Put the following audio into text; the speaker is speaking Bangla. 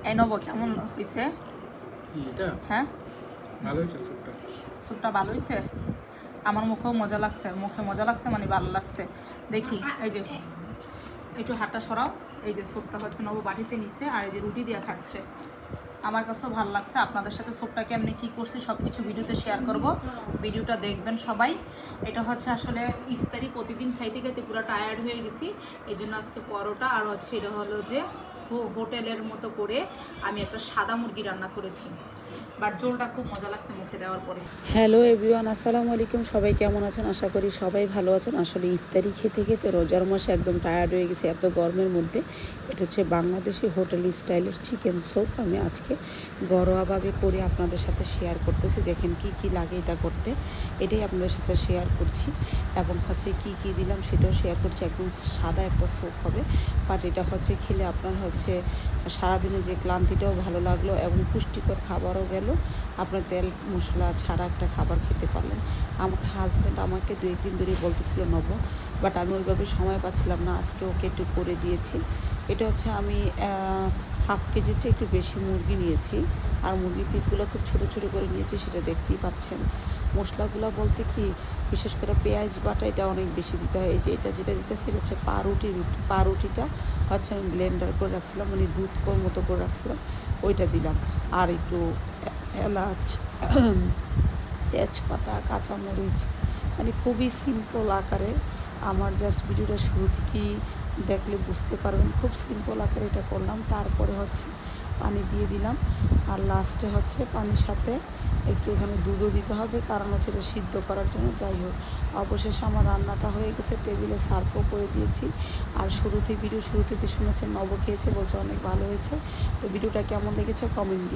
এই নব কেমন হয়েছে? হ্যাঁ, ভালো হয়েছে স্যুপটা। স্যুপটা ভালো হয়েছে। আমার মুখেও মজা লাগছে, মুখে মজা লাগছে মানে ভালো লাগছে। দেখি এই যে একটু হাতটা সরাও। এই যে স্যুপটা হচ্ছে নব বাটিতে নিচ্ছে আর এই যে রুটি দিয়ে খাচ্ছে। আমার কাছেও ভালো লাগছে। আপনাদের সাথে স্যুপটা কেমনি কী করছি সব কিছু ভিডিওতে শেয়ার করব, ভিডিওটা দেখবেন সবাই। এটা হচ্ছে আসলে ইফতারি প্রতিদিন খাইতে খাইতে পুরো টায়ার্ড হয়ে গেছি, এই জন্য আজকে পরোটা আর হচ্ছে এটা হলো যে হোটেলের মতো করে আমি একটা সাদা মুরগি রান্না করেছি, বাট ঝোলটা খুব মজা লাগছে মুখে দেওয়ার পরে। হ্যালো এভরিওয়ান, আসসালামু আলাইকুম। সবাই কেমন আছেন? আশা করি সবাই ভালো আছেন। আসলে ইফতারি খেতে খেতে রোজার মাসে একদম টায়ার্ড হয়ে গেছে এত গরমের মধ্যে। এটা হচ্ছে বাংলাদেশি হোটেল স্টাইলের চিকেন স্যুপ। আমি আজকে ঘরোয়াভাবে করে আপনাদের সাথে শেয়ার করতেছি। দেখেন কি কি লাগে এটা করতে, এটাই আপনাদের সাথে শেয়ার করছি। এবং হচ্ছে কি কি দিলাম সেটাও শেয়ার করছি। একদম সাদা একটা স্যুপ হবে, বাট এটা হচ্ছে খেলে আপনার হচ্ছে সারাদিনে যে ক্লান্তিটাও ভালো লাগলো এবং পুষ্টিকর খাবারও গেল। আপনার তেল মশলা ছাড়া একটা খাবার খেতে পারলেন। আমার হাজব্যান্ড আমাকে 2 দিন ধরে বলতেছিল নব, বাট আমি ওইভাবে সময় পাচ্ছিলাম না। আজকে ওকে একটু করে দিয়েছি। এটা হচ্ছে আমি হাফ কেজির চেয়ে একটু বেশি মুরগি নিয়েছি, আর মুরগির পিসগুলো খুব ছোটো ছোটো করে নিয়েছি, সেটা দেখতেই পাচ্ছেন। মশলাগুলো বলতে কি, বিশেষ করে পেঁয়াজ বাটা এটা অনেক বেশি দিতে হয়। এই যে এটা যেটা দিতেছি এটা হচ্ছে পাউরুটিটা হচ্ছে আমি ব্লেন্ডার করে রাখছিলাম, মানে দুধ মতো করে রাখছিলাম, ওইটা দিলাম। আর একটু এলাচ, তেজপাতা, কাঁচামরিচ, মানে খুবই সিম্পল আকারে। আমার জাস্ট ভিডিওটা শুরু থেকেই দেখলে বুঝতে পারবেন, খুব সিম্পল আকারে এটা করলাম। তারপরে হচ্ছে পানি দিয়ে দিলাম, আর লাস্টে হচ্ছে পানির সাথে একটু এখানে দুধও দিতে হবে, কারণ হচ্ছে এটা সিদ্ধ করার জন্য। যাই হোক, অবশেষে আমার রান্নাটা হয়ে গেছে, টেবিলে সার্ভও করে দিয়েছি। আর ভিডিও শুরুতে শুনেছেন নব খেয়েছে, বলছে অনেক ভালো হয়েছে। তো ভিডিওটা কেমন লেগেছে কমেন্ট দিয়ে